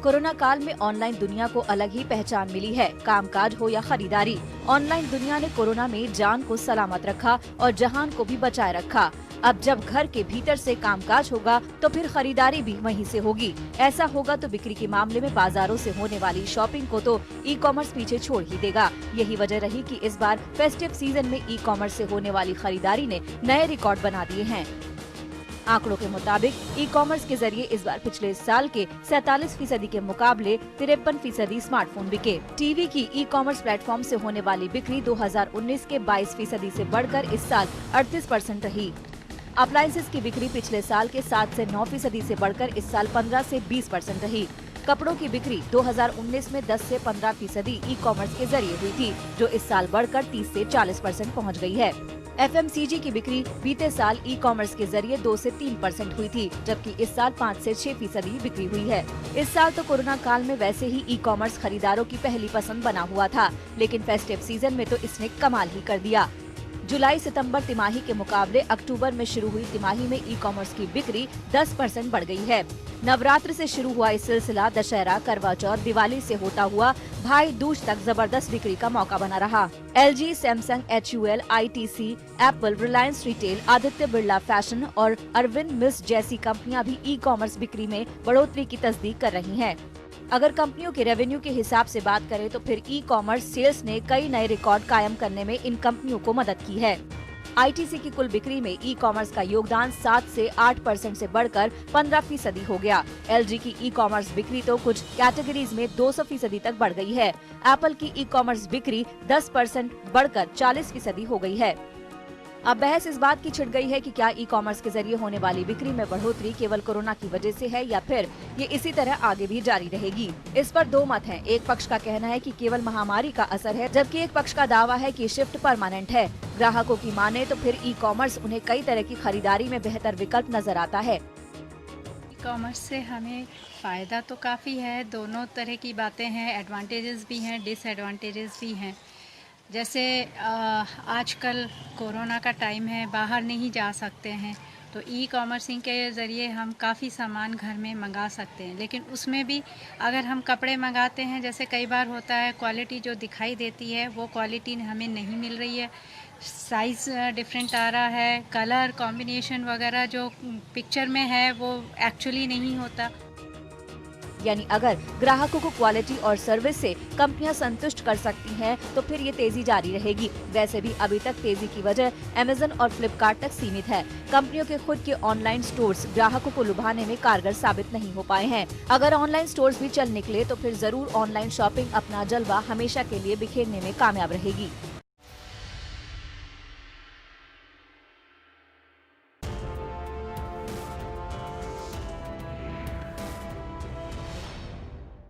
Corona काल में online दुनिया को अलग ही पहचान मिली है। कामकाज हो या खरीदारी, ऑनलाइन दुनिया ने कोरोना में जान को सलामत रखा और जहान को भी बचाए रखा। अब जब घर के भीतर से कामकाज होगा तो फिर खरीदारी भी वहीं से होगी। ऐसा होगा तो बिक्री के मामले में बाजारों से होने वाली शॉपिंग को तो ई कॉमर्स पीछे छोड़ ही देगा। यही वजह रही कि इस बार फेस्टिव सीजन में ई कॉमर्स से होने वाली खरीदारी ने नए रिकॉर्ड बना दिए हैं। आंकड़ों के मुताबिक ई कॉमर्स के जरिए इस बार पिछले साल के 47% के मुकाबले 53% स्मार्टफोन बिके। टीवी की ई कॉमर्स प्लेटफॉर्म से होने वाली बिक्री 2019 के 22% से बढ़कर इस साल 38% रही। अप्लायंसेस की बिक्री पिछले साल के 7 से 9% से बढ़कर इस साल 15 से 20% रही। कपड़ों की बिक्री 2019 में 10 से 15% ई कॉमर्स के जरिए हुई थी, जो इस साल बढ़कर 30 से 40% पहुंच गई है। FMCG की बिक्री बीते साल ई कॉमर्स के जरिए 2 से 3% हुई थी, जबकि इस साल 5 से 6% बिक्री हुई है। इस साल तो कोरोना काल में वैसे ही ई कॉमर्स खरीदारों की पहली पसंद बना हुआ था, लेकिन फेस्टिव सीजन में तो इसने कमाल ही कर दिया। जुलाई सितंबर तिमाही के मुकाबले अक्टूबर में शुरू हुई तिमाही में ई कॉमर्स की बिक्री 10% बढ़ गई है। नवरात्र से शुरू हुआ ये सिलसिला दशहरा, करवा चौथ, दिवाली से होता हुआ भाई दूज तक जबरदस्त बिक्री का मौका बना रहा। LG, Samsung, HUL, ITC, Apple, Reliance retail, Aditya Birla fashion और अरविंद मिल्स जैसी कंपनियां भी ई कॉमर्स बिक्री में बढ़ोतरी की तस्दीक कर रही हैं। अगर कंपनियों के रेवेन्यू के हिसाब से बात करें तो फिर ई कॉमर्स सेल्स ने कई नए रिकॉर्ड कायम करने में इन कंपनियों को मदद की है। ITC की कुल बिक्री में ई कॉमर्स का योगदान 7 से 8% से बढ़कर 15% हो गया। LG की ई कॉमर्स बिक्री तो कुछ कैटेगरीज में 200% तक बढ़ गई है। एप्पल की ई कॉमर्स बिक्री 10% बढ़कर 40% हो गई है। अब बहस इस बात की छिड़ गई है कि क्या ई कॉमर्स के जरिए होने वाली बिक्री में बढ़ोतरी केवल कोरोना की वजह से है या फिर ये इसी तरह आगे भी जारी रहेगी। इस पर दो मत हैं। एक पक्ष का कहना है कि केवल महामारी का असर है, जबकि एक पक्ष का दावा है कि शिफ्ट परमानेंट है। ग्राहकों की माने तो फिर ई कॉमर्स उन्हें कई तरह की खरीदारी में बेहतर विकल्प नजर आता है। ई कॉमर्स से हमें फ़ायदा तो काफ़ी है, दोनों तरह की बातें हैं, एडवांटेजेस भी हैं, डिसएडवांटेजेस भी हैं। जैसे आजकल कोरोना का टाइम है, बाहर नहीं जा सकते हैं, तो ई कॉमर्सिंग के ज़रिए हम काफ़ी सामान घर में मंगा सकते हैं। लेकिन उसमें भी अगर हम कपड़े मंगाते हैं, जैसे कई बार होता है, क्वालिटी जो दिखाई देती है वो क्वालिटी हमें नहीं मिल रही है, साइज़ डिफरेंट आ रहा है, कलर कॉम्बिनेशन वगैरह जो पिक्चर में है वो एक्चुअली नहीं होता। यानी अगर ग्राहकों को क्वालिटी और सर्विस से कंपनियां संतुष्ट कर सकती हैं, तो फिर ये तेजी जारी रहेगी। वैसे भी अभी तक तेजी की वजह Amazon और Flipkart तक सीमित है। कंपनियों के खुद के ऑनलाइन स्टोर्स ग्राहकों को लुभाने में कारगर साबित नहीं हो पाए हैं। अगर ऑनलाइन स्टोर्स भी चल निकले तो फिर जरूर ऑनलाइन शॉपिंग अपना जलवा हमेशा के लिए बिखेरने में कामयाब रहेगी।